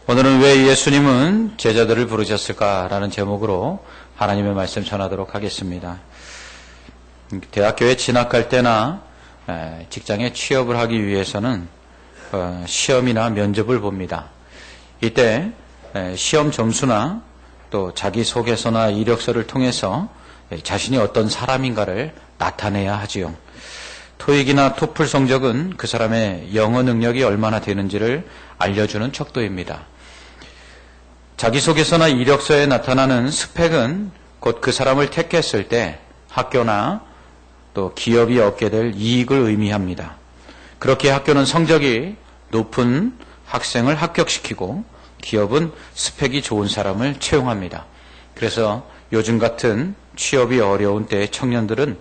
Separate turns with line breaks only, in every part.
오늘은 왜 예수님은 제자들을 부르셨을까라는 제목으로 하나님의 말씀 전하도록 하겠습니다. 대학교에 진학할 때나 직장에 취업을 하기 위해서는 시험이나 면접을 봅니다. 이때 시험 점수나 또 자기소개서나 이력서를 통해서 자신이 어떤 사람인가를 나타내야 하지요. 토익이나 토플 성적은 그 사람의 영어 능력이 얼마나 되는지를 알려주는 척도입니다. 자기소개서나 이력서에 나타나는 스펙은 곧 그 사람을 택했을 때 학교나 또 기업이 얻게 될 이익을 의미합니다. 그렇게 학교는 성적이 높은 학생을 합격시키고 기업은 스펙이 좋은 사람을 채용합니다. 그래서 요즘 같은 취업이 어려운 때의 청년들은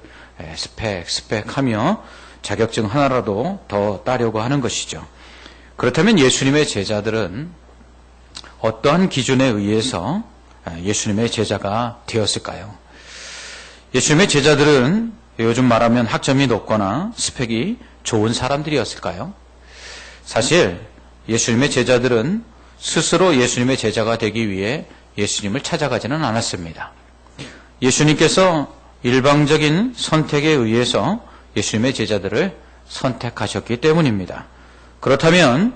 스펙하며 자격증 하나라도 더 따려고 하는 것이죠. 그렇다면 예수님의 제자들은 어떠한 기준에 의해서 예수님의 제자가 되었을까요? 예수님의 제자들은 요즘 말하면 학점이 높거나 스펙이 좋은 사람들이었을까요? 사실 예수님의 제자들은 스스로 예수님의 제자가 되기 위해 예수님을 찾아가지는 않았습니다. 예수님께서 일방적인 선택에 의해서 예수님의 제자들을 선택하셨기 때문입니다. 그렇다면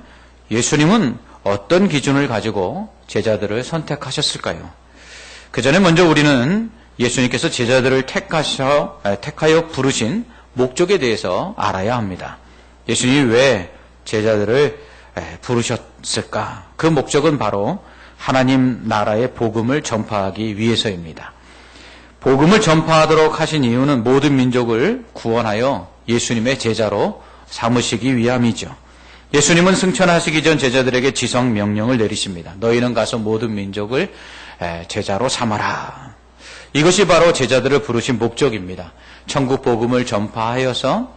예수님은 어떤 기준을 가지고 제자들을 선택하셨을까요? 그 전에 먼저 우리는 예수님께서 제자들을 택하여 부르신 목적에 대해서 알아야 합니다. 예수님이 왜 제자들을 부르셨을까? 그 목적은 바로 하나님 나라의 복음을 전파하기 위해서입니다. 복음을 전파하도록 하신 이유는 모든 민족을 구원하여 예수님의 제자로 삼으시기 위함이죠. 예수님은 승천하시기 전 제자들에게 지성 명령을 내리십니다. 너희는 가서 모든 민족을 제자로 삼아라. 이것이 바로 제자들을 부르신 목적입니다. 천국 복음을 전파하여서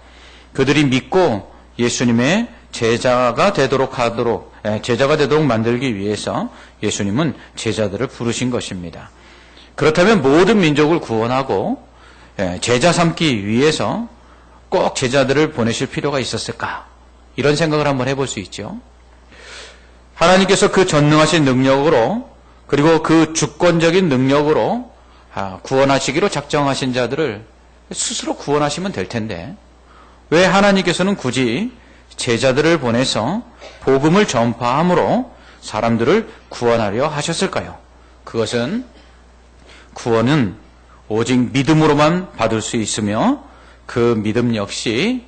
그들이 믿고 예수님의 제자가 되도록 만들기 위해서 예수님은 제자들을 부르신 것입니다. 그렇다면 모든 민족을 구원하고 제자 삼기 위해서 꼭 제자들을 보내실 필요가 있었을까? 이런 생각을 한번 해볼 수 있죠. 하나님께서 그 전능하신 능력으로 그리고 그 주권적인 능력으로 구원하시기로 작정하신 자들을 스스로 구원하시면 될 텐데 왜 하나님께서는 굳이 제자들을 보내서 복음을 전파함으로 사람들을 구원하려 하셨을까요? 구원은 오직 믿음으로만 받을 수 있으며 그 믿음 역시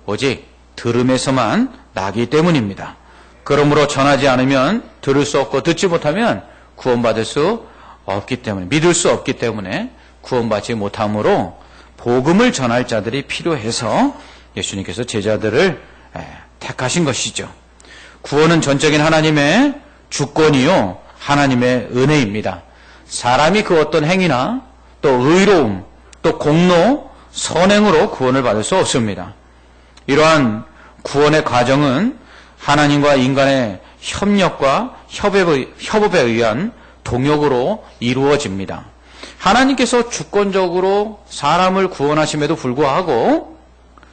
오직 들음에서만 나기 때문입니다. 그러므로 전하지 않으면 들을 수 없고 듣지 못하면 구원받을 수 없기 때문에 믿을 수 없기 때문에 구원받지 못하므로 복음을 전할 자들이 필요해서 예수님께서 제자들을 택하신 것이죠. 구원은 전적인 하나님의 주권이요 하나님의 은혜입니다. 사람이 그 어떤 행위나 또 의로움 또 공로 선행으로 구원을 받을 수 없습니다. 이러한 구원의 과정은 하나님과 인간의 협력과 협업에 의한 동역으로 이루어집니다. 하나님께서 주권적으로 사람을 구원하심에도 불구하고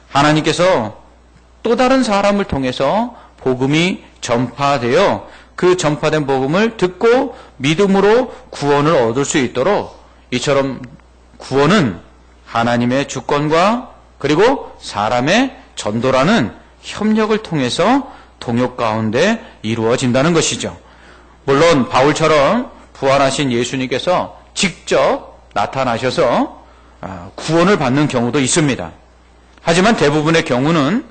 하나님께서 또 다른 사람을 통해서 복음이 전파되어 그 전파된 복음을 듣고 믿음으로 구원을 얻을 수 있도록 이처럼 구원은 하나님의 주권과 그리고 사람의 전도라는 협력을 통해서 동역 가운데 이루어진다는 것이죠. 물론 바울처럼 부활하신 예수님께서 직접 나타나셔서 구원을 받는 경우도 있습니다. 하지만 대부분의 경우는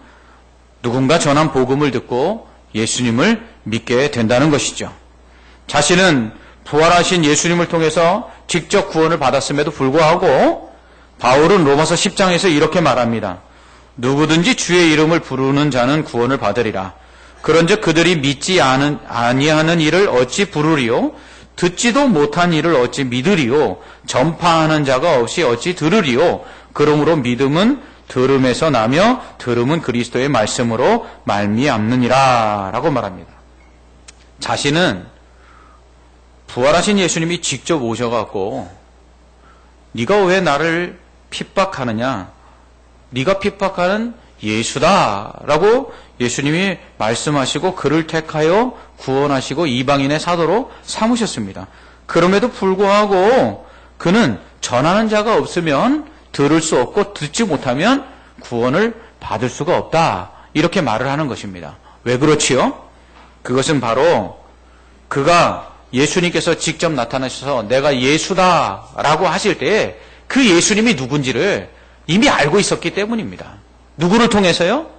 누군가 전한 복음을 듣고 예수님을 믿게 된다는 것이죠. 자신은 부활하신 예수님을 통해서 직접 구원을 받았음에도 불구하고 바울은 로마서 10장에서 이렇게 말합니다. 누구든지 주의 이름을 부르는 자는 구원을 받으리라. 그런즉 그들이 믿지 아니하는 일을 어찌 부르리요? 듣지도 못한 일을 어찌 믿으리요? 전파하는 자가 없이 어찌 들으리요? 그러므로 믿음은 들음에서 나며 들음은 그리스도의 말씀으로 말미암느니라 라고 말합니다. 자신은 부활하신 예수님이 직접 오셔갖고 네가 왜 나를 핍박하느냐? 네가 핍박하는 예수다라고 예수님이 말씀하시고 그를 택하여 구원하시고 이방인의 사도로 삼으셨습니다. 그럼에도 불구하고 그는 전하는 자가 없으면 들을 수 없고 듣지 못하면 구원을 받을 수가 없다. 이렇게 말을 하는 것입니다. 왜 그렇지요? 그것은 바로 그가 예수님께서 직접 나타나셔서 내가 예수다라고 하실 때에 그 예수님이 누군지를 이미 알고 있었기 때문입니다. 누구를 통해서요?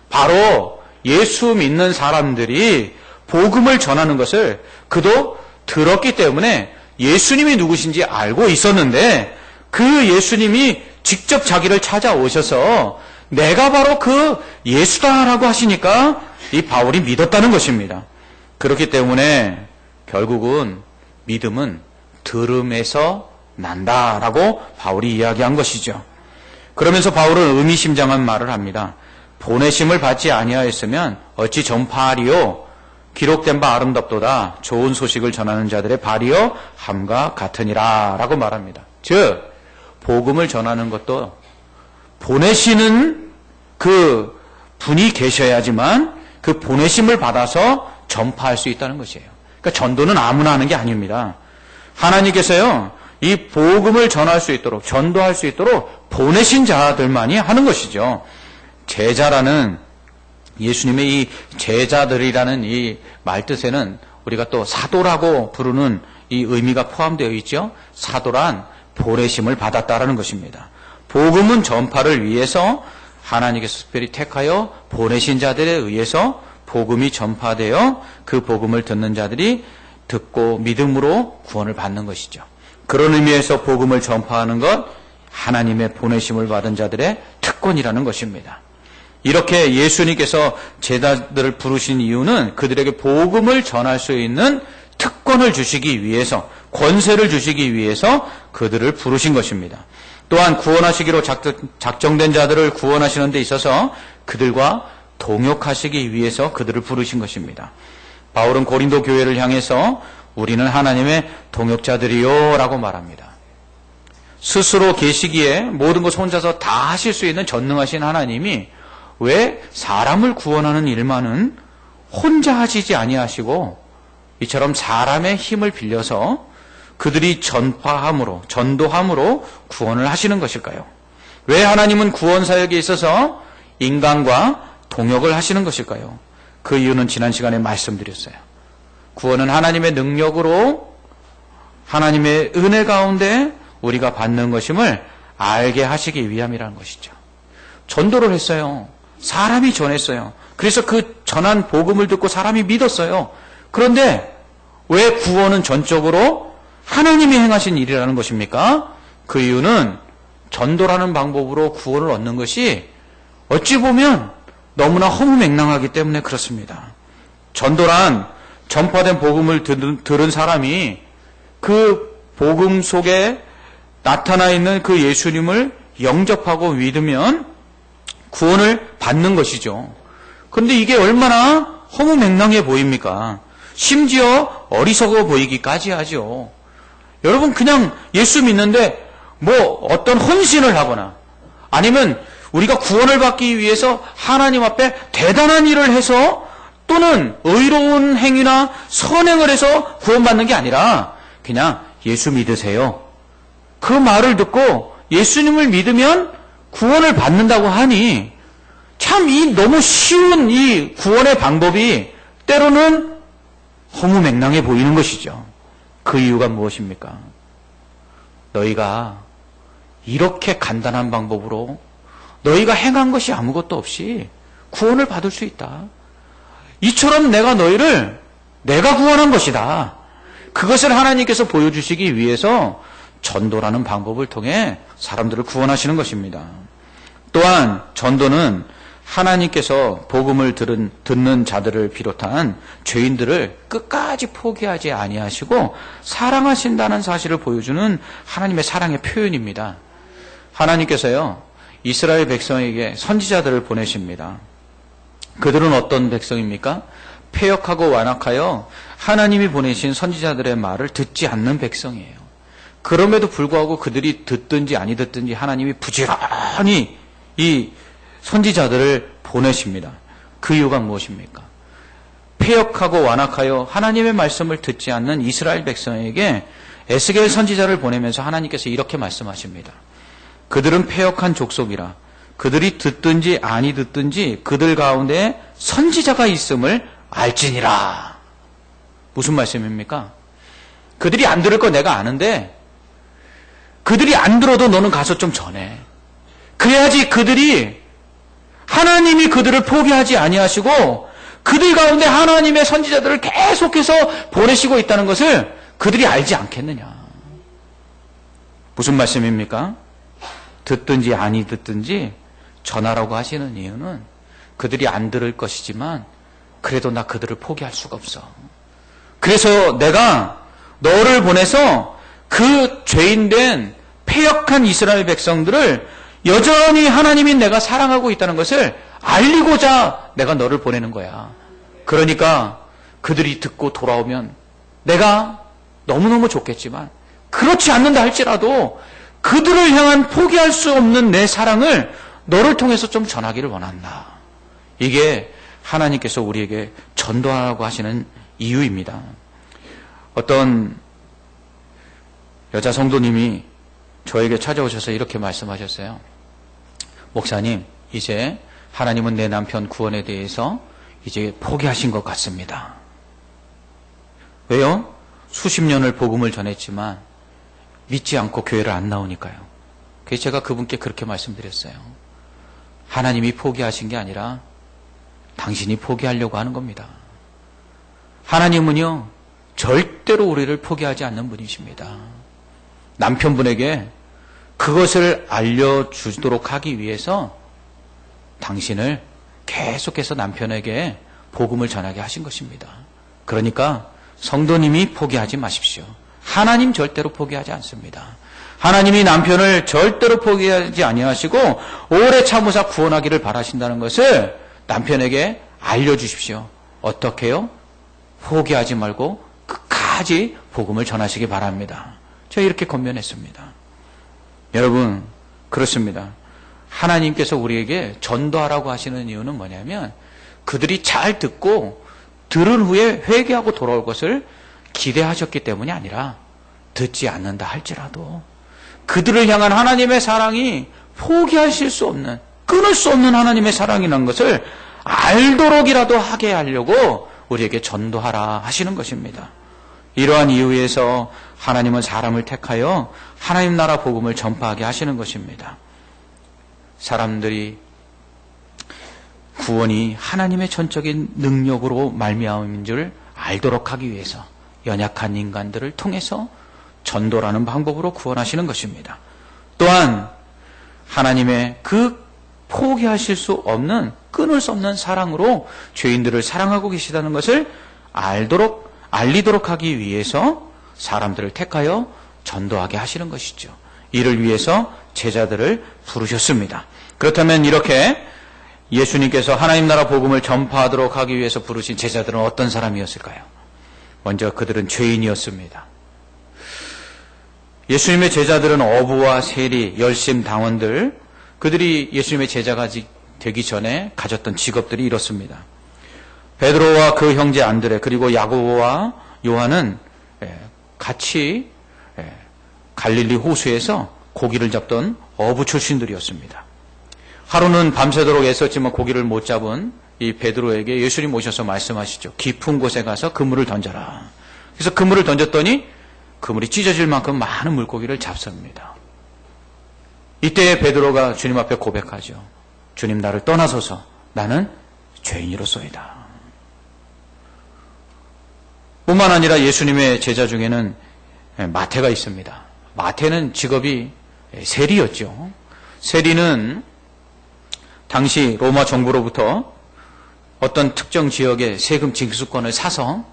바로 예수 믿는 사람들이 복음을 전하는 것을 그도 들었기 때문에 예수님이 누구신지 알고 있었는데 그 예수님이 직접 자기를 찾아오셔서 내가 바로 그 예수다라고 하시니까 이 바울이 믿었다는 것입니다. 그렇기 때문에 결국은 믿음은 들음에서 난다라고 바울이 이야기한 것이죠. 그러면서 바울은 의미심장한 말을 합니다. 보내심을 받지 아니하였으면 어찌 전파하리요? 기록된 바 아름답도다. 좋은 소식을 전하는 자들의 발이요 함과 같으니라 라고 말합니다. 즉 복음을 전하는 것도 보내시는 그 분이 계셔야지만 그 보내심을 받아서 전파할 수 있다는 것이에요. 그러니까 전도는 아무나 하는 게 아닙니다. 하나님께서요 이 복음을 전할 수 있도록 전도할 수 있도록 보내신 자들만이 하는 것이죠. 제자라는 예수님의 이 제자들이라는 이 말뜻에는 우리가 또 사도라고 부르는 이 의미가 포함되어 있죠. 사도란 보내심을 받았다라는 것입니다. 복음은 전파를 위해서 하나님께서 특별히 택하여 보내신 자들에 의해서 복음이 전파되어 그 복음을 듣는 자들이 듣고 믿음으로 구원을 받는 것이죠. 그런 의미에서 복음을 전파하는 것 하나님의 보내심을 받은 자들의 특권이라는 것입니다. 이렇게 예수님께서 제자들을 부르신 이유는 그들에게 복음을 전할 수 있는 특권을 주시기 위해서, 권세를 주시기 위해서 그들을 부르신 것입니다. 또한 구원하시기로 작정된 자들을 구원하시는 데 있어서 그들과 동역하시기 위해서 그들을 부르신 것입니다. 바울은 고린도 교회를 향해서 우리는 하나님의 동역자들이요 라고 말합니다. 스스로 계시기에 모든 것을 혼자서 다 하실 수 있는 전능하신 하나님이 왜 사람을 구원하는 일만은 혼자 하시지 아니하시고 이처럼 사람의 힘을 빌려서 그들이 전파함으로 전도함으로 구원을 하시는 것일까요? 왜 하나님은 구원 사역에 있어서 인간과 동역을 하시는 것일까요? 그 이유는 지난 시간에 말씀드렸어요. 구원은 하나님의 능력으로 하나님의 은혜 가운데 우리가 받는 것임을 알게 하시기 위함이라는 것이죠. 전도를 했어요. 사람이 전했어요. 그래서 그 전한 복음을 듣고 사람이 믿었어요. 그런데 왜 구원은 전적으로 하나님이 행하신 일이라는 것입니까? 그 이유는 전도라는 방법으로 구원을 얻는 것이 어찌 보면 너무나 허무맹랑하기 때문에 그렇습니다. 전도란 전파된 복음을 들은 사람이 그 복음 속에 나타나 있는 그 예수님을 영접하고 믿으면 구원을 받는 것이죠. 그런데 이게 얼마나 허무맹랑해 보입니까? 심지어 어리석어 보이기까지 하죠. 여러분 그냥 예수 믿는데 뭐 어떤 헌신을 하거나 아니면 우리가 구원을 받기 위해서 하나님 앞에 대단한 일을 해서 또는 의로운 행위나 선행을 해서 구원받는 게 아니라 그냥 예수 믿으세요. 그 말을 듣고 예수님을 믿으면 구원을 받는다고 하니 참 이 너무 쉬운 이 구원의 방법이 때로는 허무맹랑해 보이는 것이죠. 그 이유가 무엇입니까? 너희가 이렇게 간단한 방법으로 너희가 행한 것이 아무것도 없이 구원을 받을 수 있다. 이처럼 내가 너희를 내가 구원한 것이다. 그것을 하나님께서 보여주시기 위해서 전도라는 방법을 통해 사람들을 구원하시는 것입니다. 또한 전도는 하나님께서 복음을 듣는 자들을 비롯한 죄인들을 끝까지 포기하지 아니하시고 사랑하신다는 사실을 보여주는 하나님의 사랑의 표현입니다. 하나님께서요 이스라엘 백성에게 선지자들을 보내십니다. 그들은 어떤 백성입니까? 패역하고 완악하여 하나님이 보내신 선지자들의 말을 듣지 않는 백성이에요. 그럼에도 불구하고 그들이 듣든지 아니 듣든지 하나님이 부지런히 이 선지자들을 보내십니다. 그 이유가 무엇입니까? 패역하고 완악하여 하나님의 말씀을 듣지 않는 이스라엘 백성에게 에스겔 선지자를 보내면서 하나님께서 이렇게 말씀하십니다. 그들은 패역한 족속이라. 그들이 듣든지 아니 듣든지 그들 가운데 선지자가 있음을 알지니라. 무슨 말씀입니까? 그들이 안 들을 거 내가 아는데 그들이 안 들어도 너는 가서 좀 전해. 그래야지 그들이 하나님이 그들을 포기하지 아니하시고 그들 가운데 하나님의 선지자들을 계속해서 보내시고 있다는 것을 그들이 알지 않겠느냐. 무슨 말씀입니까? 듣든지 아니 듣든지 전하라고 하시는 이유는 그들이 안 들을 것이지만 그래도 나 그들을 포기할 수가 없어. 그래서 내가 너를 보내서 그 죄인된 패역한 이스라엘 백성들을 여전히 하나님이 내가 사랑하고 있다는 것을 알리고자 내가 너를 보내는 거야. 그러니까 그들이 듣고 돌아오면 내가 너무너무 좋겠지만 그렇지 않는다 할지라도 그들을 향한 포기할 수 없는 내 사랑을 너를 통해서 좀 전하기를 원한다. 이게 하나님께서 우리에게 전도하라고 하시는 이유입니다. 어떤 여자 성도님이 저에게 찾아오셔서 이렇게 말씀하셨어요. 목사님, 이제 하나님은 내 남편 구원에 대해서 이제 포기하신 것 같습니다. 왜요? 수십 년을 복음을 전했지만 믿지 않고 교회를 안 나오니까요. 그래서 제가 그분께 그렇게 말씀드렸어요. 하나님이 포기하신 게 아니라 당신이 포기하려고 하는 겁니다. 하나님은요, 절대로 우리를 포기하지 않는 분이십니다. 남편분에게 그것을 알려주도록 하기 위해서 당신을 계속해서 남편에게 복음을 전하게 하신 것입니다. 그러니까 성도님이 포기하지 마십시오. 하나님 절대로 포기하지 않습니다. 하나님이 남편을 절대로 포기하지 아니하시고 오래 참으사 구원하기를 바라신다는 것을 남편에게 알려주십시오. 어떻게요? 포기하지 말고 끝까지 복음을 전하시기 바랍니다. 제가 이렇게 권면했습니다. 여러분, 그렇습니다. 하나님께서 우리에게 전도하라고 하시는 이유는 뭐냐면 그들이 잘 듣고 들은 후에 회개하고 돌아올 것을 기대하셨기 때문이 아니라 듣지 않는다 할지라도 그들을 향한 하나님의 사랑이 포기하실 수 없는, 끊을 수 없는 하나님의 사랑이라는 것을 알도록이라도 하게 하려고 우리에게 전도하라 하시는 것입니다. 이러한 이유에서 하나님은 사람을 택하여 하나님 나라 복음을 전파하게 하시는 것입니다. 사람들이 구원이 하나님의 전적인 능력으로 말미암은 줄 알도록 하기 위해서 연약한 인간들을 통해서 전도라는 방법으로 구원하시는 것입니다. 또한 하나님의 그 포기하실 수 없는, 끊을 수 없는 사랑으로 죄인들을 사랑하고 계시다는 것을 알리도록 하기 위해서 사람들을 택하여 전도하게 하시는 것이죠. 이를 위해서 제자들을 부르셨습니다. 그렇다면 이렇게 예수님께서 하나님 나라 복음을 전파하도록 하기 위해서 부르신 제자들은 어떤 사람이었을까요? 먼저 그들은 죄인이었습니다. 예수님의 제자들은 어부와 세리, 열심 당원들, 그들이 예수님의 제자가 되기 전에 가졌던 직업들이 이렇습니다. 베드로와 그 형제 안드레 그리고 야고보와 요한은 같이 갈릴리 호수에서 고기를 잡던 어부 출신들이었습니다. 하루는 밤새도록 애썼지만 고기를 못 잡은 이 베드로에게 예수님 오셔서 말씀하시죠. 깊은 곳에 가서 그물을 던져라. 그래서 그물을 던졌더니 그물이 찢어질 만큼 많은 물고기를 잡습니다. 이때 베드로가 주님 앞에 고백하죠. 주님, 나를 떠나소서. 나는 죄인이로소이다. 뿐만 아니라 예수님의 제자 중에는 마태가 있습니다. 마태는 직업이 세리였죠. 세리는 당시 로마 정부로부터 어떤 특정 지역의 세금 징수권을 사서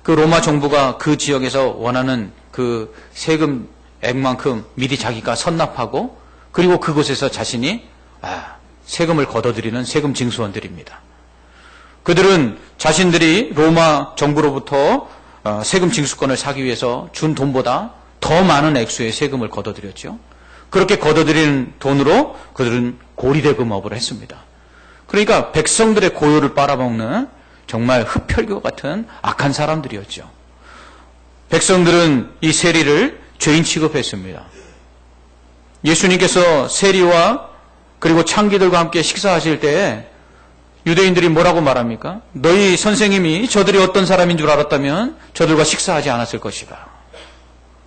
그 로마 정부가 그 지역에서 원하는 그 세금액만큼 미리 자기가 선납하고 그리고 그곳에서 자신이 세금을 걷어들이는 세금 징수원들입니다. 그들은 자신들이 로마 정부로부터 세금 징수권을 사기 위해서 준 돈보다 더 많은 액수의 세금을 걷어들였죠. 그렇게 걷어들이는 돈으로 그들은 고리대금업을 했습니다. 그러니까 백성들의 고요를 빨아먹는 정말 흡혈귀와 같은 악한 사람들이었죠. 백성들은 이 세리를 죄인 취급했습니다. 예수님께서 세리와 그리고 창기들과 함께 식사하실 때에 유대인들이 뭐라고 말합니까? 너희 선생님이 저들이 어떤 사람인 줄 알았다면 저들과 식사하지 않았을 것이다.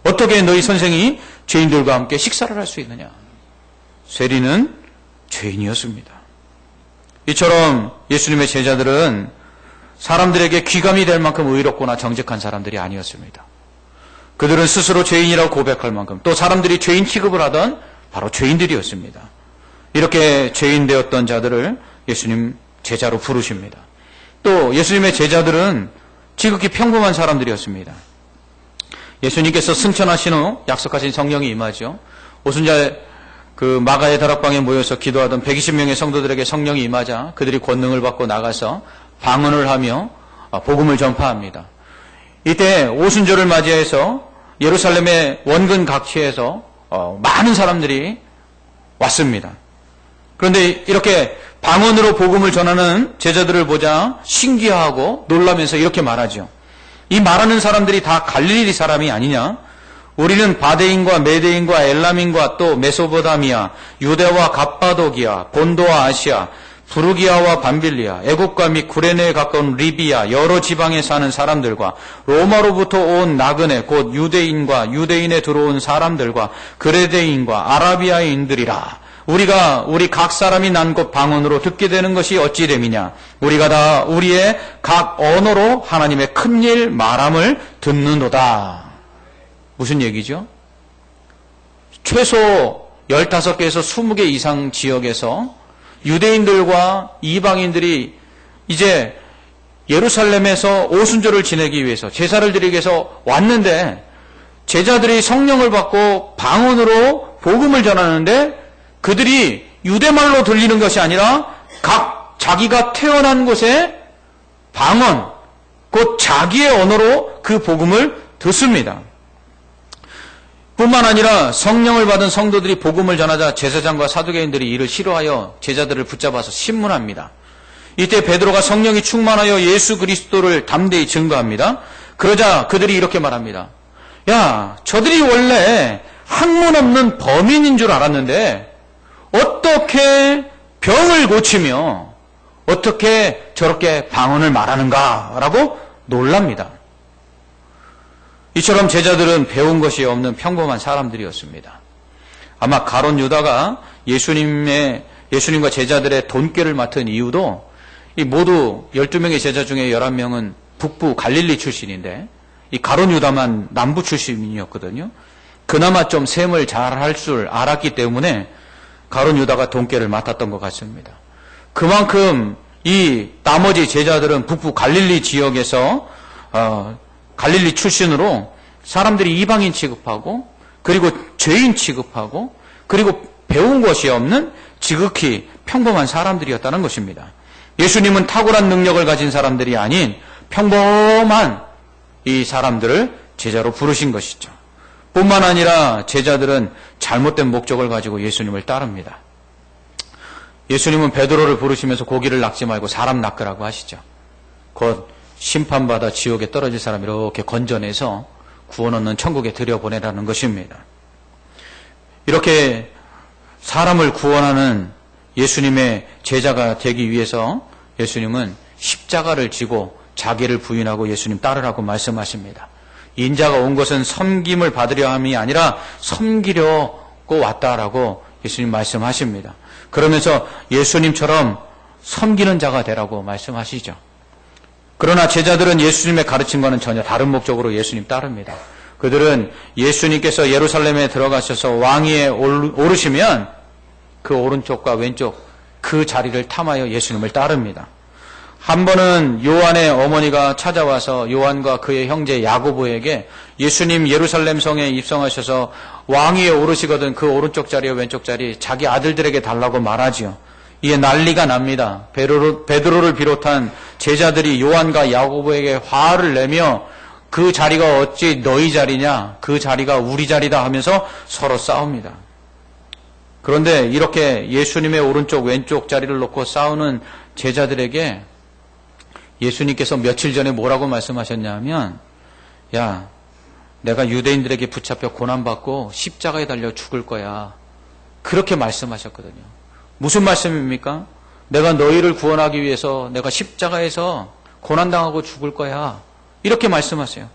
어떻게 너희 선생이 죄인들과 함께 식사를 할 수 있느냐? 세리는 죄인이었습니다. 이처럼 예수님의 제자들은 사람들에게 귀감이 될 만큼 의롭거나 정직한 사람들이 아니었습니다. 그들은 스스로 죄인이라고 고백할 만큼 또 사람들이 죄인 취급을 하던 바로 죄인들이었습니다. 이렇게 죄인 되었던 자들을 예수님 제자로 부르십니다. 또 예수님의 제자들은 지극히 평범한 사람들이었습니다. 예수님께서 승천하신 후 약속하신 성령이 임하죠. 오순절 그 마가의 다락방에 모여서 기도하던 120명의 성도들에게 성령이 임하자 그들이 권능을 받고 나가서 방언을 하며 복음을 전파합니다. 이때 오순절을 맞이해서 예루살렘의 원근 각지에서 많은 사람들이 왔습니다. 그런데 이렇게 방언으로 복음을 전하는 제자들을 보자 신기하고 놀라면서 이렇게 말하죠. 이 말하는 사람들이 다 갈릴리 사람이 아니냐? 우리는 바데인과 메데인과 엘람인과 또 메소포타미아, 유대와 갑바도기아, 본도와 아시아, 부르기아와 밤빌리아, 애국과 및 구레네에 가까운 리비아 여러 지방에 사는 사람들과 로마로부터 온 나그네 곧 유대인과 유대인에 들어온 사람들과 그레데인과 아라비아인들이라. 우리가 우리 각 사람이 난 곳 방언으로 듣게 되는 것이 어찌 됨이냐? 우리가 다 우리의 각 언어로 하나님의 큰일 말함을 듣는도다. 무슨 얘기죠? 최소 15개에서 20개 이상 지역에서 유대인들과 이방인들이 이제 예루살렘에서 오순절을 지내기 위해서 제사를 드리기 위해서 왔는데 제자들이 성령을 받고 방언으로 복음을 전하는데 그들이 유대말로 들리는 것이 아니라 각 자기가 태어난 곳의 방언, 곧 자기의 언어로 그 복음을 듣습니다. 뿐만 아니라 성령을 받은 성도들이 복음을 전하자 제사장과 사두개인들이 이를 싫어하여 제자들을 붙잡아서 신문합니다. 이때 베드로가 성령이 충만하여 예수 그리스도를 담대히 증거합니다. 그러자 그들이 이렇게 말합니다. 야, 저들이 원래 학문 없는 범인인 줄 알았는데 어떻게 병을 고치며 어떻게 저렇게 방언을 말하는가라고 놀랍니다. 이처럼 제자들은 배운 것이 없는 평범한 사람들이었습니다. 아마 가룟 유다가 예수님과 제자들의 돈꾀를 맡은 이유도 이 모두 12명의 제자 중에 11명은 북부 갈릴리 출신인데 이 가룟 유다만 남부 출신이었거든요. 그나마 좀 셈을 잘 할 줄 알았기 때문에 가룟 유다가 돈꾀를 맡았던 것 같습니다. 그만큼 이 나머지 제자들은 북부 갈릴리 지역에서 갈릴리 출신으로 사람들이 이방인 취급하고 그리고 죄인 취급하고 그리고 배운 것이 없는 지극히 평범한 사람들이었다는 것입니다. 예수님은 탁월한 능력을 가진 사람들이 아닌 평범한 이 사람들을 제자로 부르신 것이죠. 뿐만 아니라 제자들은 잘못된 목적을 가지고 예수님을 따릅니다. 예수님은 베드로를 부르시면서 고기를 낚지 말고 사람 낚으라고 하시죠. 곧 심판받아 지옥에 떨어질 사람 이렇게 건져내서 구원 얻는 천국에 들여보내라는 것입니다. 이렇게 사람을 구원하는 예수님의 제자가 되기 위해서 예수님은 십자가를 지고 자기를 부인하고 예수님 따르라고 말씀하십니다. 인자가 온 것은 섬김을 받으려 함이 아니라 섬기려고 왔다라고 예수님 말씀하십니다. 그러면서 예수님처럼 섬기는 자가 되라고 말씀하시죠. 그러나 제자들은 예수님의 가르침과는 전혀 다른 목적으로 예수님 따릅니다. 그들은 예수님께서 예루살렘에 들어가셔서 왕위에 오르시면 그 오른쪽과 왼쪽 그 자리를 탐하여 예수님을 따릅니다. 한 번은 요한의 어머니가 찾아와서 요한과 그의 형제 야고보에게 예수님 예루살렘 성에 입성하셔서 왕위에 오르시거든 그 오른쪽 자리와 왼쪽 자리 자기 아들들에게 달라고 말하지요. 이에 난리가 납니다. 베드로를 비롯한 제자들이 요한과 야고보에게 화를 내며 그 자리가 어찌 너희 자리냐, 그 자리가 우리 자리다 하면서 서로 싸웁니다. 그런데 이렇게 예수님의 오른쪽 왼쪽 자리를 놓고 싸우는 제자들에게 예수님께서 며칠 전에 뭐라고 말씀하셨냐면, 야, 내가 유대인들에게 붙잡혀 고난받고 십자가에 달려 죽을 거야. 그렇게 말씀하셨거든요. 무슨 말씀입니까? 내가 너희를 구원하기 위해서 내가 십자가에서 고난당하고 죽을 거야. 이렇게 말씀하세요.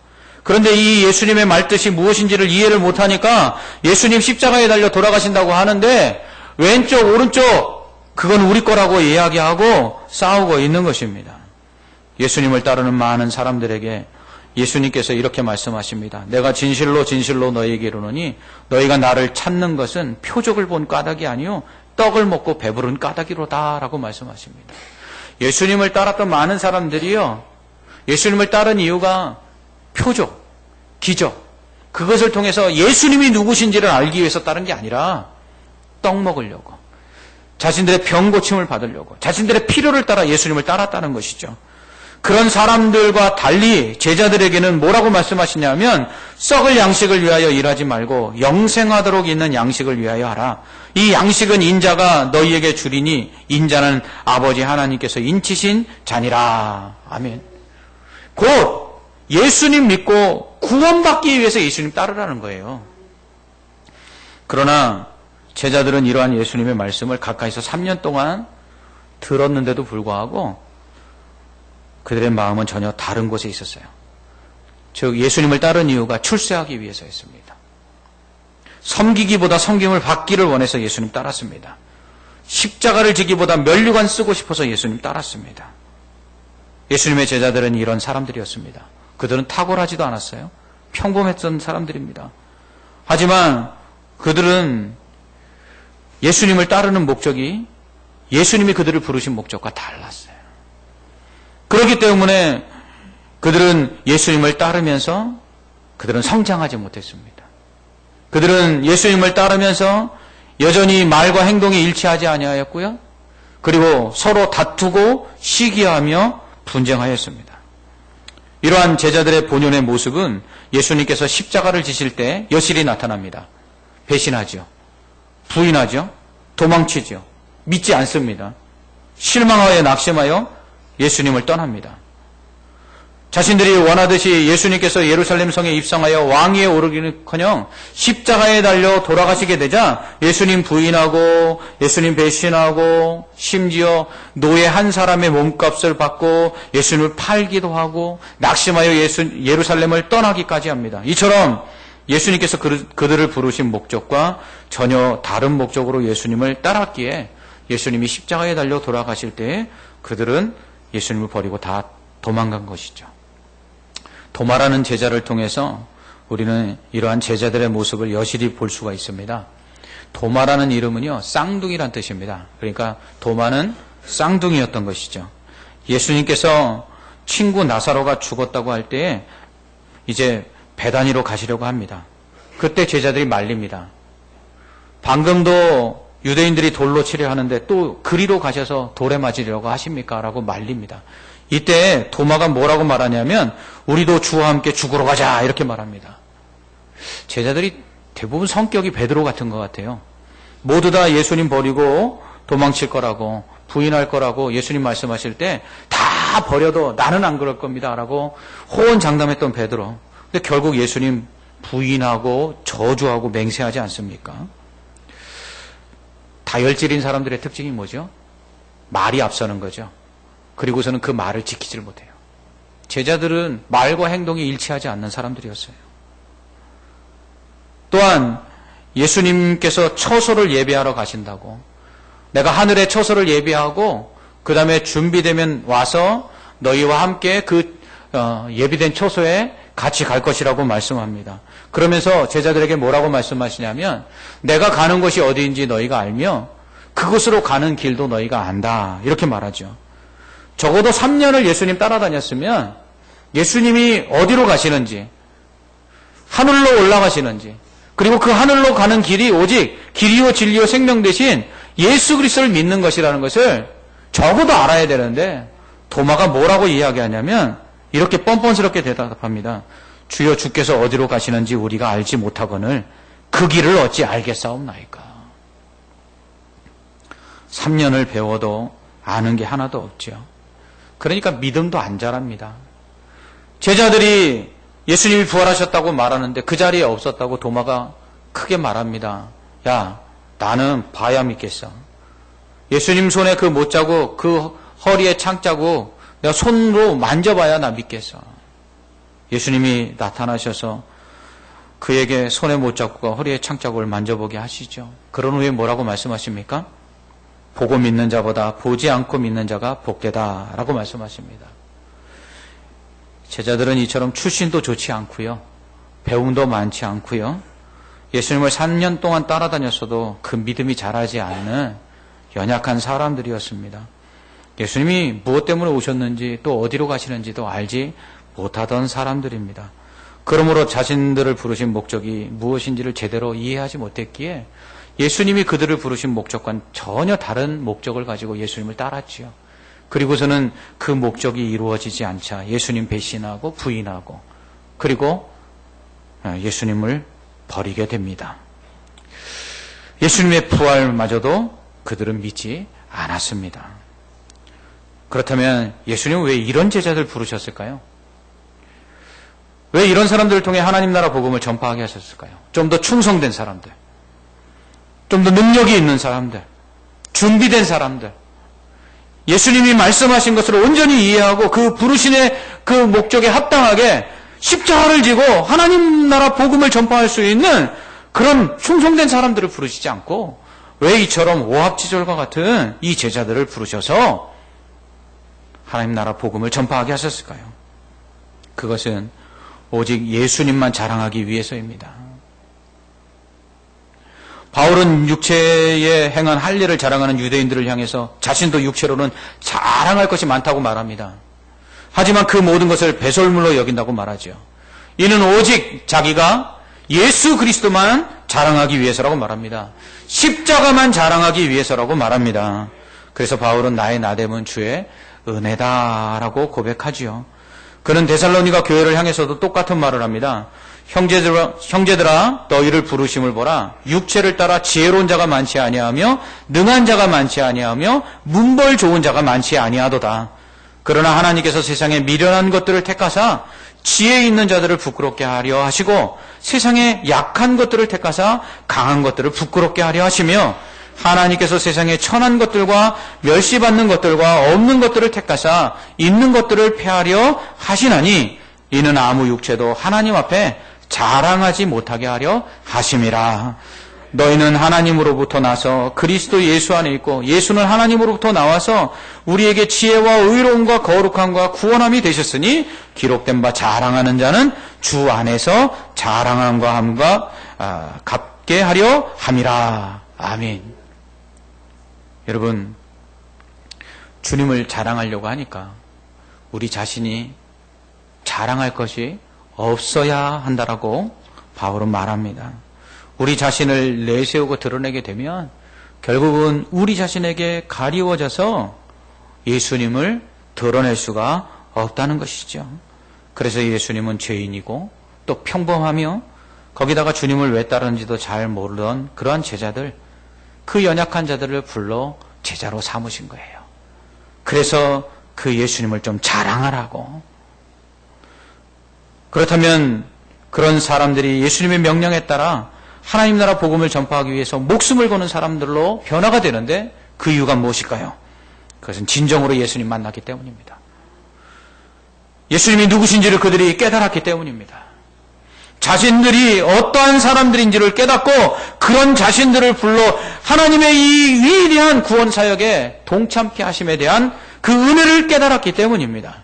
그런데 이 예수님의 말뜻이 무엇인지를 이해를 못하니까 예수님 십자가에 달려 돌아가신다고 하는데 왼쪽 오른쪽 그건 우리 거라고 이야기하고 싸우고 있는 것입니다. 예수님을 따르는 많은 사람들에게 예수님께서 이렇게 말씀하십니다. 내가 진실로 진실로 너희에게 이르노니 너희가 나를 찾는 것은 표적을 본 까닭이 아니요 떡을 먹고 배부른 까닭이로다 라고 말씀하십니다. 예수님을 따랐던 많은 사람들이요, 예수님을 따른 이유가 표적, 기적, 그것을 통해서 예수님이 누구신지를 알기 위해서 따른 게 아니라 떡 먹으려고, 자신들의 병 고침을 받으려고, 자신들의 필요를 따라 예수님을 따랐다는 것이죠. 그런 사람들과 달리 제자들에게는 뭐라고 말씀하시냐면 썩을 양식을 위하여 일하지 말고 영생하도록 있는 양식을 위하여 하라. 이 양식은 인자가 너희에게 주리니 인자는 아버지 하나님께서 인치신 자니라. 아멘. 곧 예수님 믿고 구원받기 위해서 예수님 따르라는 거예요. 그러나 제자들은 이러한 예수님의 말씀을 가까이서 3년 동안 들었는데도 불구하고 그들의 마음은 전혀 다른 곳에 있었어요. 즉 예수님을 따른 이유가 출세하기 위해서였습니다. 섬기기보다 섬김을 받기를 원해서 예수님 따랐습니다. 십자가를 지기보다 면류관 쓰고 싶어서 예수님 따랐습니다. 예수님의 제자들은 이런 사람들이었습니다. 그들은 탁월하지도 않았어요. 평범했던 사람들입니다. 하지만 그들은 예수님을 따르는 목적이 예수님이 그들을 부르신 목적과 달랐어요. 그렇기 때문에 그들은 예수님을 따르면서 그들은 성장하지 못했습니다. 그들은 예수님을 따르면서 여전히 말과 행동이 일치하지 아니하였고요. 그리고 서로 다투고 시기하며 분쟁하였습니다. 이러한 제자들의 본연의 모습은 예수님께서 십자가를 지실 때 여실히 나타납니다. 배신하죠. 부인하죠. 도망치죠. 믿지 않습니다. 실망하여 낙심하여 예수님을 떠납니다. 자신들이 원하듯이 예수님께서 예루살렘 성에 입성하여 왕위에 오르기는커녕 십자가에 달려 돌아가시게 되자 예수님 부인하고 예수님 배신하고 심지어 노예 한 사람의 몸값을 받고 예수님을 팔기도 하고 낙심하여 예루살렘을 떠나기까지 합니다. 이처럼 예수님께서 그들을 부르신 목적과 전혀 다른 목적으로 예수님을 따랐기에 예수님이 십자가에 달려 돌아가실 때 그들은 예수님을 버리고 다 도망간 것이죠. 도마라는 제자를 통해서 우리는 이러한 제자들의 모습을 여실히 볼 수가 있습니다. 도마라는 이름은요, 쌍둥이란 뜻입니다. 그러니까 도마는 쌍둥이였던 것이죠. 예수님께서 친구 나사로가 죽었다고 할 때에 이제 베다니로 가시려고 합니다. 그때 제자들이 말립니다. 방금도 유대인들이 돌로 치려 하는데 또 그리로 가셔서 돌에 맞으려고 하십니까? 라고 말립니다. 이때 도마가 뭐라고 말하냐면 우리도 주와 함께 죽으러 가자 이렇게 말합니다. 제자들이 대부분 성격이 베드로 같은 것 같아요. 모두 다 예수님 버리고 도망칠 거라고 부인할 거라고 예수님 말씀하실 때 다 버려도 나는 안 그럴 겁니다 라고 호언장담했던 베드로. 근데 결국 예수님 부인하고 저주하고 맹세하지 않습니까? 다혈질인 사람들의 특징이 뭐죠? 말이 앞서는 거죠. 그리고서는 그 말을 지키질 못해요. 제자들은 말과 행동이 일치하지 않는 사람들이었어요. 또한 예수님께서 처소를 예배하러 가신다고, 내가 하늘에 처소를 예배하고 그 다음에 준비되면 와서 너희와 함께 그 예비된 처소에 같이 갈 것이라고 말씀합니다. 그러면서 제자들에게 뭐라고 말씀하시냐면 내가 가는 곳이 어디인지 너희가 알며 그곳으로 가는 길도 너희가 안다 이렇게 말하죠. 적어도 3년을 예수님 따라다녔으면 예수님이 어디로 가시는지, 하늘로 올라가시는지, 그리고 그 하늘로 가는 길이 오직 길이요 진리요 생명 대신 예수 그리스도를 믿는 것이라는 것을 적어도 알아야 되는데 도마가 뭐라고 이야기하냐면 이렇게 뻔뻔스럽게 대답합니다. 주여 주께서 어디로 가시는지 우리가 알지 못하거늘 그 길을 어찌 알겠사옵나이까. 3년을 배워도 아는 게 하나도 없죠. 그러니까 믿음도 안 자랍니다. 제자들이 예수님이 부활하셨다고 말하는데 그 자리에 없었다고 도마가 크게 말합니다. 야, 나는 봐야 믿겠어. 예수님 손에 그 못자국, 그 허리에 창자국 내가 손으로 만져봐야 나 믿겠어. 예수님이 나타나셔서 그에게 손에 못자국과 허리에 창자국을 만져보게 하시죠. 그런 후에 뭐라고 말씀하십니까? 보고 믿는 자보다 보지 않고 믿는 자가 복되다라고 말씀하십니다. 제자들은 이처럼 출신도 좋지 않고요. 배움도 많지 않고요. 예수님을 3년 동안 따라다녔어도 그 믿음이 자라지 않는 연약한 사람들이었습니다. 예수님이 무엇 때문에 오셨는지 또 어디로 가시는지도 알지 못하던 사람들입니다. 그러므로 자신들을 부르신 목적이 무엇인지를 제대로 이해하지 못했기에 예수님이 그들을 부르신 목적과는 전혀 다른 목적을 가지고 예수님을 따랐지요. 그리고서는 그 목적이 이루어지지 않자 예수님 배신하고 부인하고 그리고 예수님을 버리게 됩니다. 예수님의 부활마저도 그들은 믿지 않았습니다. 그렇다면 예수님은 왜 이런 제자들 부르셨을까요? 왜 이런 사람들을 통해 하나님 나라 복음을 전파하게 하셨을까요? 좀 더 충성된 사람들, 좀 더 능력이 있는 사람들, 준비된 사람들, 예수님이 말씀하신 것을 온전히 이해하고 그 부르심의 그 목적에 합당하게 십자가를 지고 하나님 나라 복음을 전파할 수 있는 그런 충성된 사람들을 부르시지 않고 왜 이처럼 오합지졸과 같은 이 제자들을 부르셔서 하나님 나라 복음을 전파하게 하셨을까요? 그것은 오직 예수님만 자랑하기 위해서입니다. 바울은 육체에 행한 할 일을 자랑하는 유대인들을 향해서 자신도 육체로는 자랑할 것이 많다고 말합니다. 하지만 그 모든 것을 배설물로 여긴다고 말하죠. 이는 오직 자기가 예수 그리스도만 자랑하기 위해서라고 말합니다. 십자가만 자랑하기 위해서라고 말합니다. 그래서 바울은 나의 나됨은 주의 은혜다라고 고백하지요. 그는 데살로니가 교회를 향해서도 똑같은 말을 합니다. 형제들아 너희를 부르심을 보라. 육체를 따라 지혜로운 자가 많지 아니하며 능한 자가 많지 아니하며 문벌 좋은 자가 많지 아니하도다. 그러나 하나님께서 세상에 미련한 것들을 택하사 지혜 있는 자들을 부끄럽게 하려 하시고 세상에 약한 것들을 택하사 강한 것들을 부끄럽게 하려 하시며 하나님께서 세상에 천한 것들과 멸시받는 것들과 없는 것들을 택하사 있는 것들을 폐하려 하시나니 이는 아무 육체도 하나님 앞에 자랑하지 못하게 하려 하심이라. 너희는 하나님으로부터 나서 그리스도 예수 안에 있고 예수는 하나님으로부터 나와서 우리에게 지혜와 의로움과 거룩함과 구원함이 되셨으니 기록된 바 자랑하는 자는 주 안에서 자랑함과 함과 갚게 하려 함이라. 아멘. 여러분, 주님을 자랑하려고 하니까 우리 자신이 자랑할 것이 없어야 한다라고 바울은 말합니다. 우리 자신을 내세우고 드러내게 되면 결국은 우리 자신에게 가리워져서 예수님을 드러낼 수가 없다는 것이죠. 그래서 예수님은 죄인이고 또 평범하며 거기다가 주님을 왜 따르는지도 잘 모르던 그러한 제자들, 그 연약한 자들을 불러 제자로 삼으신 거예요. 그래서 그 예수님을 좀 자랑하라고. 그렇다면 그런 사람들이 예수님의 명령에 따라 하나님 나라 복음을 전파하기 위해서 목숨을 거는 사람들로 변화가 되는데 그 이유가 무엇일까요? 그것은 진정으로 예수님 만났기 때문입니다. 예수님이 누구신지를 그들이 깨달았기 때문입니다. 자신들이 어떠한 사람들인지를 깨닫고 그런 자신들을 불러 하나님의 이 위대한 구원 사역에 동참케 하심에 대한 그 은혜를 깨달았기 때문입니다.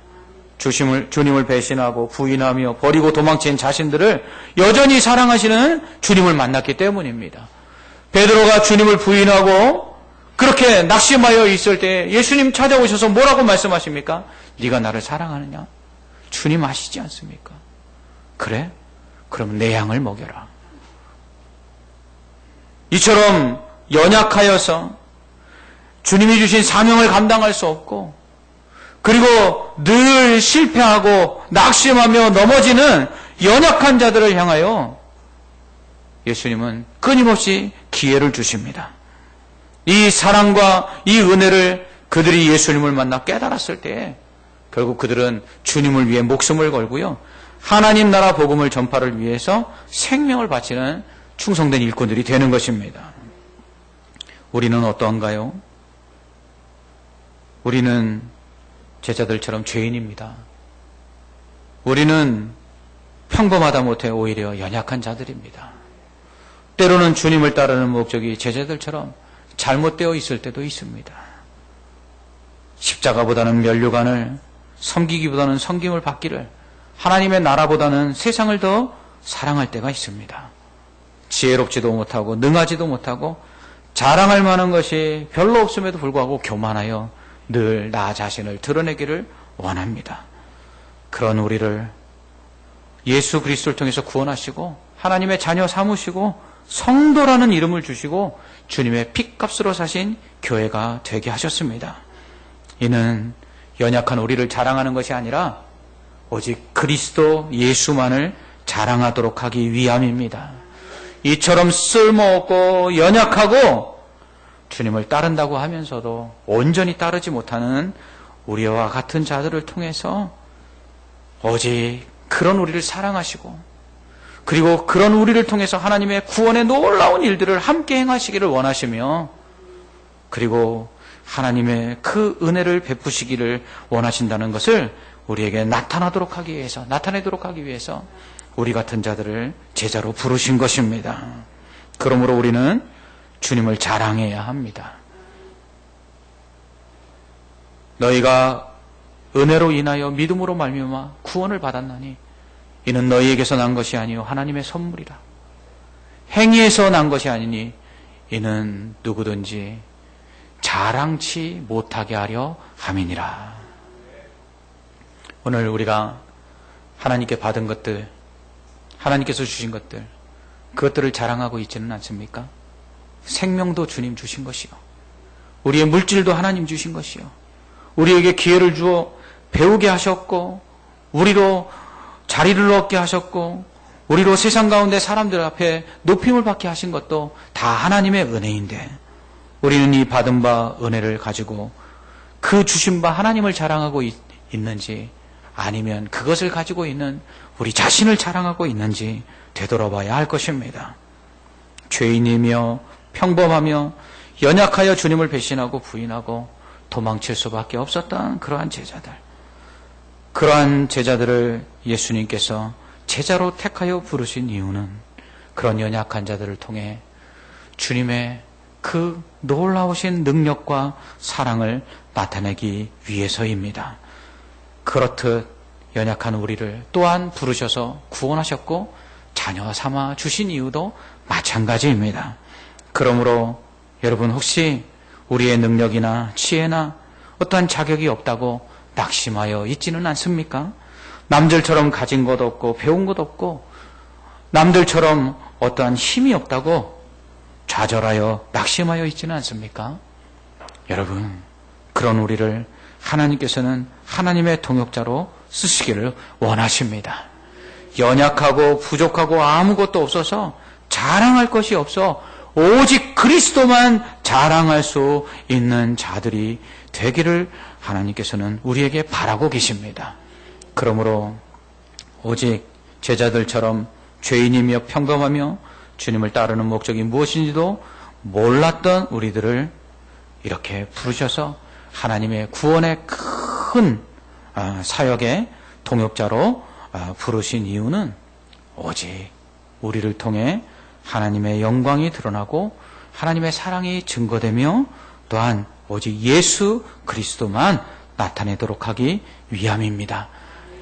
주님을 배신하고 부인하며 버리고 도망친 자신들을 여전히 사랑하시는 주님을 만났기 때문입니다. 베드로가 주님을 부인하고 그렇게 낙심하여 있을 때 예수님 찾아오셔서 뭐라고 말씀하십니까? 네가 나를 사랑하느냐? 주님 아시지 않습니까? 그래? 그럼 내 양을 먹여라. 이처럼 연약하여서 주님이 주신 사명을 감당할 수 없고 그리고 늘 실패하고 낙심하며 넘어지는 연약한 자들을 향하여 예수님은 끊임없이 기회를 주십니다. 이 사랑과 이 은혜를 그들이 예수님을 만나 깨달았을 때 결국 그들은 주님을 위해 목숨을 걸고요. 하나님 나라 복음을 전파를 위해서 생명을 바치는 충성된 일꾼들이 되는 것입니다. 우리는 어떠한가요? 우리는 제자들처럼 죄인입니다. 우리는 평범하다 못해 오히려 연약한 자들입니다. 때로는 주님을 따르는 목적이 제자들처럼 잘못되어 있을 때도 있습니다. 십자가보다는 면류관을, 섬기기보다는 섬김을 받기를, 하나님의 나라보다는 세상을 더 사랑할 때가 있습니다. 지혜롭지도 못하고 능하지도 못하고 자랑할 만한 것이 별로 없음에도 불구하고 교만하여 늘 나 자신을 드러내기를 원합니다. 그런 우리를 예수 그리스도를 통해서 구원하시고 하나님의 자녀 삼으시고 성도라는 이름을 주시고 주님의 핏값으로 사신 교회가 되게 하셨습니다. 이는 연약한 우리를 자랑하는 것이 아니라 오직 그리스도 예수만을 자랑하도록 하기 위함입니다. 이처럼 쓸모없고 연약하고 주님을 따른다고 하면서도 온전히 따르지 못하는 우리와 같은 자들을 통해서 오직 그런 우리를 사랑하시고 그리고 그런 우리를 통해서 하나님의 구원의 놀라운 일들을 함께 행하시기를 원하시며 그리고 하나님의 그 은혜를 베푸시기를 원하신다는 것을 우리에게 나타내도록 하기 위해서 우리 같은 자들을 제자로 부르신 것입니다. 그러므로 우리는 주님을 자랑해야 합니다. 너희가 은혜로 인하여 믿음으로 말미암아 구원을 받았나니 이는 너희에게서 난 것이 아니요 하나님의 선물이라. 행위에서 난 것이 아니니 이는 누구든지 자랑치 못하게 하려 함이니라. 오늘 우리가 하나님께 받은 것들, 하나님께서 주신 것들, 그것들을 자랑하고 있지는 않습니까? 생명도 주님 주신 것이요, 우리의 물질도 하나님 주신 것이요, 우리에게 기회를 주어 배우게 하셨고 우리로 자리를 얻게 하셨고 우리로 세상 가운데 사람들 앞에 높임을 받게 하신 것도 다 하나님의 은혜인데 우리는 이 받은 바 은혜를 가지고 그 주신 바 하나님을 자랑하고 있는지 아니면 그것을 가지고 있는 우리 자신을 자랑하고 있는지 되돌아봐야 할 것입니다. 죄인이며 평범하며 연약하여 주님을 배신하고 부인하고 도망칠 수밖에 없었던 그러한 제자들을 예수님께서 제자로 택하여 부르신 이유는 그런 연약한 자들을 통해 주님의 그 놀라우신 능력과 사랑을 나타내기 위해서입니다. 그렇듯 연약한 우리를 또한 부르셔서 구원하셨고 자녀 삼아 주신 이유도 마찬가지입니다. 그러므로 여러분 혹시 우리의 능력이나 지혜나 어떠한 자격이 없다고 낙심하여 있지는 않습니까? 남들처럼 가진 것 없고 배운 것 없고 남들처럼 어떠한 힘이 없다고 좌절하여 낙심하여 있지는 않습니까? 여러분, 그런 우리를 하나님께서는 하나님의 동역자로 쓰시기를 원하십니다. 연약하고 부족하고 아무것도 없어서 자랑할 것이 없어 오직 그리스도만 자랑할 수 있는 자들이 되기를 하나님께서는 우리에게 바라고 계십니다. 그러므로 오직 제자들처럼 죄인이며 평범하며 주님을 따르는 목적이 무엇인지도 몰랐던 우리들을 이렇게 부르셔서 하나님의 구원의 큰 사역의 동역자로 부르신 이유는 오직 우리를 통해 하나님의 영광이 드러나고 하나님의 사랑이 증거되며 또한 오직 예수 그리스도만 나타내도록 하기 위함입니다.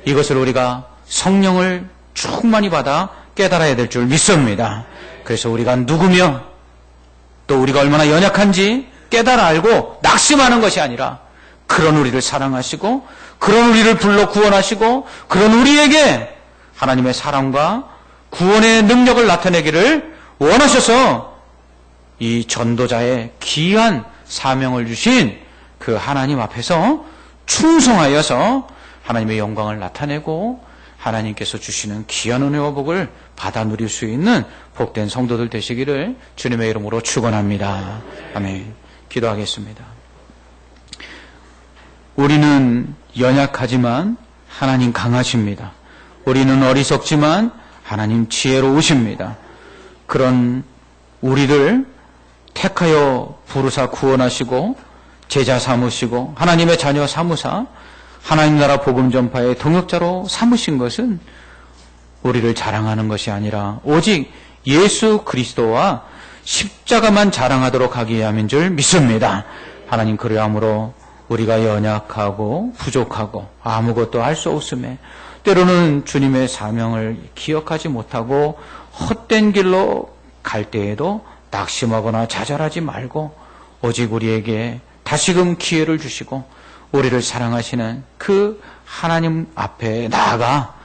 이것을 우리가 성령을 충만히 받아 깨달아야 될 줄 믿습니다. 그래서 우리가 누구며 또 우리가 얼마나 연약한지 깨달아 알고 낙심하는 것이 아니라 그런 우리를 사랑하시고 그런 우리를 불러 구원하시고 그런 우리에게 하나님의 사랑과 구원의 능력을 나타내기를 원하셔서 이 전도자의 귀한 사명을 주신 그 하나님 앞에서 충성하여서 하나님의 영광을 나타내고 하나님께서 주시는 귀한 은혜와 복을 받아 누릴 수 있는 복된 성도들 되시기를 주님의 이름으로 축원합니다. 아멘. 기도하겠습니다. 우리는 연약하지만 하나님 강하십니다. 우리는 어리석지만 하나님 지혜로우십니다. 그런 우리를 택하여 부르사 구원하시고 제자 삼으시고 하나님의 자녀 삼으사 하나님 나라 복음 전파의 동역자로 삼으신 것은 우리를 자랑하는 것이 아니라 오직 예수 그리스도와 십자가만 자랑하도록 하기 위함인 줄 믿습니다. 하나님, 그러함으로 우리가 연약하고 부족하고 아무것도 할 수 없음에 때로는 주님의 사명을 기억하지 못하고 헛된 길로 갈 때에도 낙심하거나 좌절하지 말고 오직 우리에게 다시금 기회를 주시고 우리를 사랑하시는 그 하나님 앞에 나아가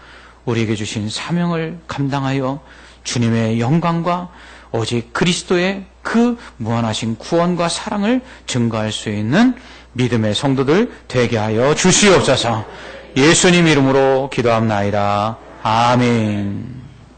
우리에게 주신 사명을 감당하여 주님의 영광과 오직 그리스도의 그 무한하신 구원과 사랑을 증거할 수 있는 믿음의 성도들 되게 하여 주시옵소서. 예수님 이름으로 기도합나이다. 아멘.